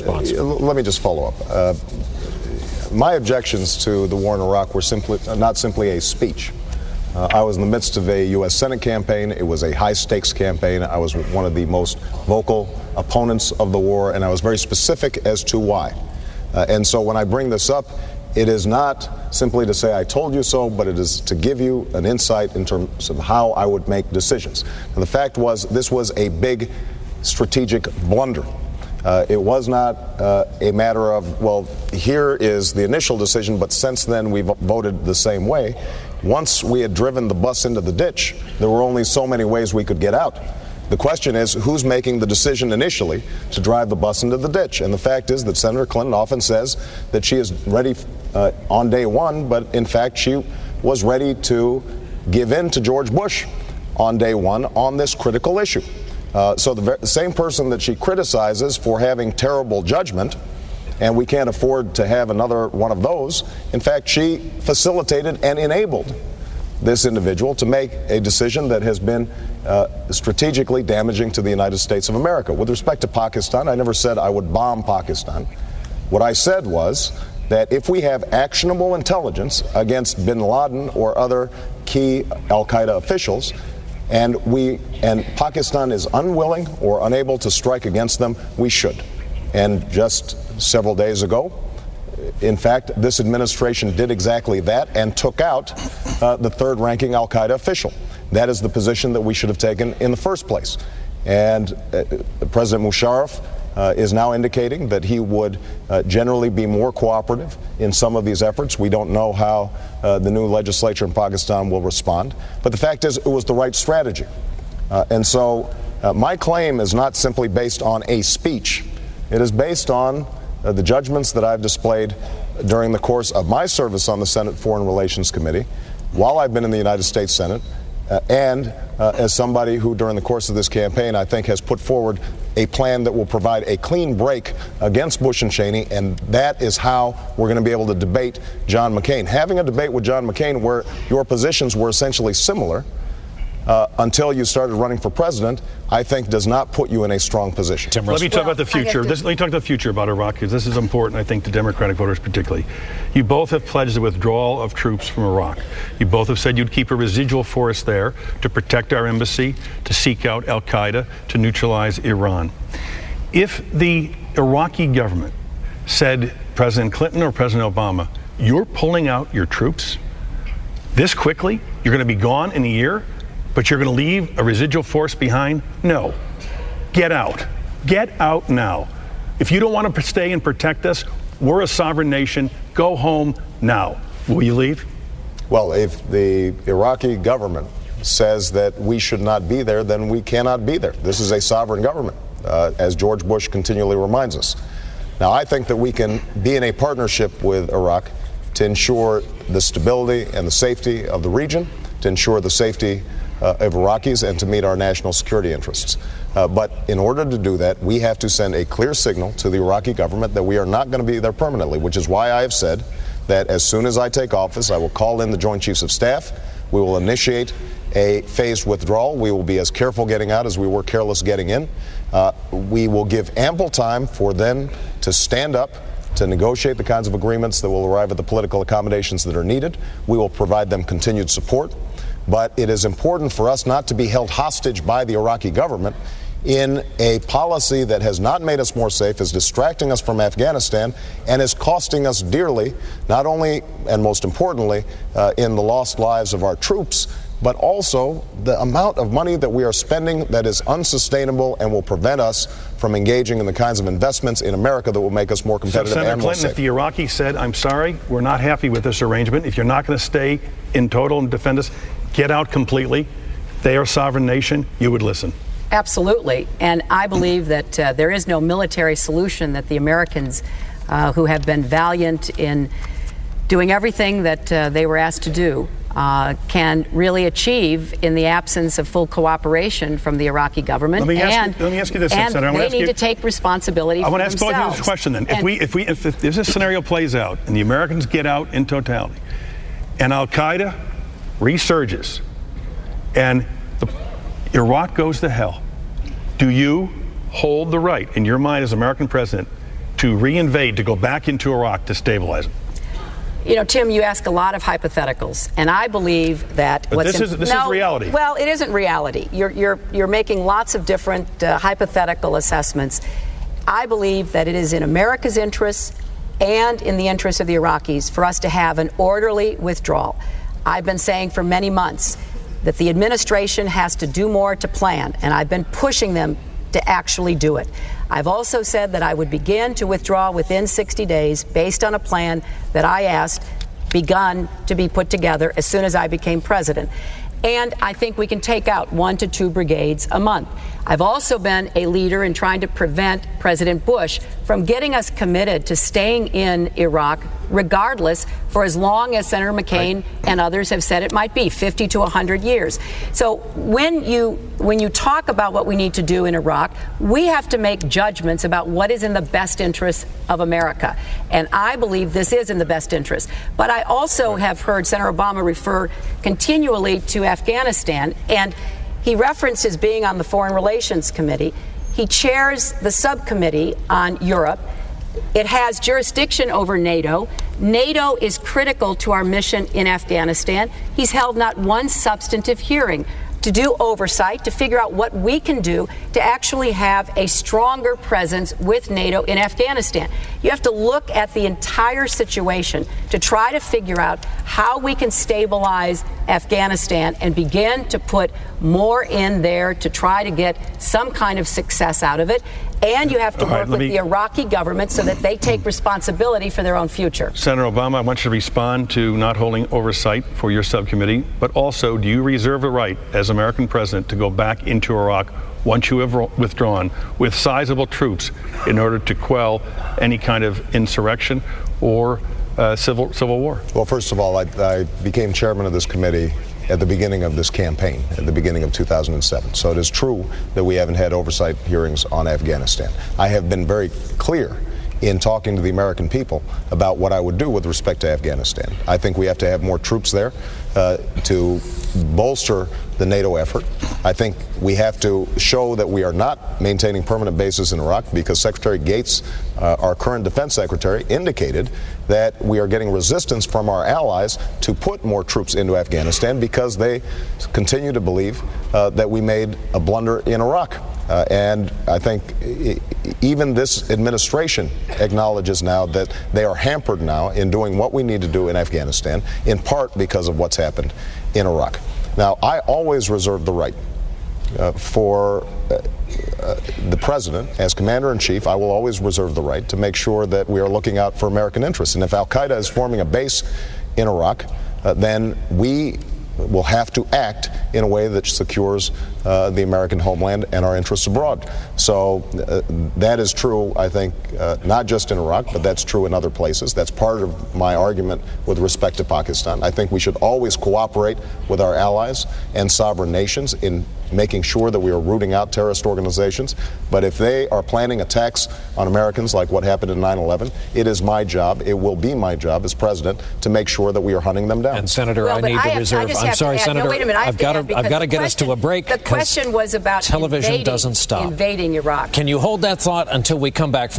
response. Let me just follow up. My objections to the war in Iraq were not simply a speech. I was in the midst of a U.S. Senate campaign. It was a high-stakes campaign. I was one of the most vocal opponents of the war, and I was very specific as to why. And so when I bring this up, it is not simply to say I told you so, but it is to give you an insight in terms of how I would make decisions. And the fact was, this was a big strategic blunder. It was not a matter of, well, here is the initial decision, but since then we've voted the same way. Once we had driven the bus into the ditch, there were only so many ways we could get out. The question is, who's making the decision initially to drive the bus into the ditch? And the fact is that Senator Clinton often says that she is ready on day one, but in fact she was ready to give in to George Bush on day one on this critical issue. So the same person that she criticizes for having terrible judgment, and we can't afford to have another one of those, in fact, she facilitated and enabled this individual to make a decision that has been strategically damaging to the United States of America. With respect to Pakistan, I never said I would bomb Pakistan. What I said was that if we have actionable intelligence against bin Laden or other key al-Qaeda officials, and Pakistan is unwilling or unable to strike against them, we should. And just several days ago, in fact, this administration did exactly that and took out the third-ranking al-Qaeda official. That is the position that we should have taken in the first place. And President Musharraf is now indicating that he would generally be more cooperative in some of these efforts. We don't know how the new legislature in Pakistan will respond. But the fact is, it was the right strategy. And so my claim is not simply based on a speech. It is based on the judgments that I've displayed during the course of my service on the Senate Foreign Relations Committee, while I've been in the United States Senate, and as somebody who during the course of this campaign I think has put forward a plan that will provide a clean break against Bush and Cheney, and that is how we're going to be able to debate John McCain. Having a debate with John McCain where your positions were essentially similar until you started running for president, I think does not put you in a strong position. Let me talk about the future. Let me talk about the future about Iraq, because this is important, I think, to Democratic voters particularly. You both have pledged the withdrawal of troops from Iraq. You both have said you'd keep a residual force there to protect our embassy, to seek out al-Qaeda, to neutralize Iran. If the Iraqi government said, President Clinton or President Obama, you're pulling out your troops this quickly, you're going to be gone in a year, but you're going to leave a residual force behind? No. Get out. Get out now. If you don't want to stay and protect us, we're a sovereign nation. Go home now. Will you leave? Well, if the Iraqi government says that we should not be there, then we cannot be there. This is a sovereign government, as George Bush continually reminds us. Now, I think that we can be in a partnership with Iraq to ensure the stability and the safety of the region, to ensure the safety of Iraqis, and to meet our national security interests. But in order to do that, we have to send a clear signal to the Iraqi government that we are not going to be there permanently, which is why I have said that as soon as I take office, I will call in the Joint Chiefs of Staff. We will initiate a phased withdrawal. We will be as careful getting out as we were careless getting in. We will give ample time for them to stand up, to negotiate the kinds of agreements that will arrive at the political accommodations that are needed. We will provide them continued support. But it is important for us not to be held hostage by the Iraqi government in a policy that has not made us more safe, is distracting us from Afghanistan, and is costing us dearly, not only and most importantly in the lost lives of our troops, but also the amount of money that we are spending that is unsustainable and will prevent us from engaging in the kinds of investments in America that will make us more competitive. So, Senator and more Clinton, safe. if the Iraqis said, I'm sorry, we're not happy with this arrangement, if you're not going to stay in total and defend us, get out completely, they are a sovereign nation, you would listen? Absolutely. And I believe that there is no military solution that the Americans who have been valiant in doing everything that they were asked to do can really achieve in the absence of full cooperation from the Iraqi government. Let me ask you this, and Senator. they need to take responsibility for themselves. I want to ask both of you this question then. If this scenario plays out and the Americans get out in totality and al-Qaeda resurges and Iraq goes to hell, do you hold the right in your mind as American president to reinvade, to go back into Iraq to stabilize it? You know, Tim, you ask a lot of hypotheticals, and I believe that this is reality. Well, it isn't reality. You're making lots of different hypothetical assessments. I believe that it is in America's interests and in the interests of the Iraqis for us to have an orderly withdrawal. I've been saying for many months that the administration has to do more to plan, and I've been pushing them to actually do it. I've also said that I would begin to withdraw within 60 days based on a plan that I asked begun to be put together as soon as I became president. And I think we can take out 1 to 2 brigades a month. I've also been a leader in trying to prevent President Bush from getting us committed to staying in Iraq regardless for as long as Senator McCain and others have said it might be, 50 to 100 years. So when you talk about what we need to do in Iraq, we have to make judgments about what is in the best interest of America. And I believe this is in the best interest. But I also have heard Senator Obama refer continually to Afghanistan, and he referenced his being on the Foreign Relations Committee. He chairs the subcommittee on Europe. It has jurisdiction over NATO. NATO is critical to our mission in Afghanistan. He's held not one substantive hearing to do oversight, to figure out what we can do to actually have a stronger presence with NATO in Afghanistan. You have to look at the entire situation to try to figure out how we can stabilize Afghanistan and begin to put more in there to try to get some kind of success out of it. And you have to work with the Iraqi government so that they take responsibility for their own future. Senator Obama, I want you to respond to not holding oversight for your subcommittee, but also, do you reserve the right as American president to go back into Iraq once you have withdrawn with sizable troops in order to quell any kind of insurrection or civil war? Well, first of all, I became chairman of this committee at the beginning of this campaign, at the beginning of 2007. So it is true that we haven't had oversight hearings on Afghanistan. I have been very clear in talking to the American people about what I would do with respect to Afghanistan. I think we have to have more troops there to bolster the NATO effort. I think we have to show that we are not maintaining permanent bases in Iraq, because Secretary Gates, our current defense secretary, indicated that we are getting resistance from our allies to put more troops into Afghanistan because they continue to believe that we made a blunder in Iraq. And I think even this administration acknowledges now that they are hampered now in doing what we need to do in Afghanistan, in part because of what's happened in Iraq. Now, I always reserve the right for the president, as commander-in-chief, I will always reserve the right to make sure that we are looking out for American interests. And if al-Qaeda is forming a base in Iraq, then we will have to act in a way that secures the American homeland and our interests abroad. So that is true, I think, not just in Iraq, but that's true in other places. That's part of my argument with respect to Pakistan. I think we should always cooperate with our allies and sovereign nations in making sure that we are rooting out terrorist organizations. But if they are planning attacks on Americans like what happened in 9/11, it is my job, it will be my job as president, to make sure that we are hunting them down. And Senator, I need to reserve. I'm sorry, Senator. No, wait a minute, I've got to get us to a break. The question was about television doesn't stop. invading Iraq. Can you hold that thought until we come back from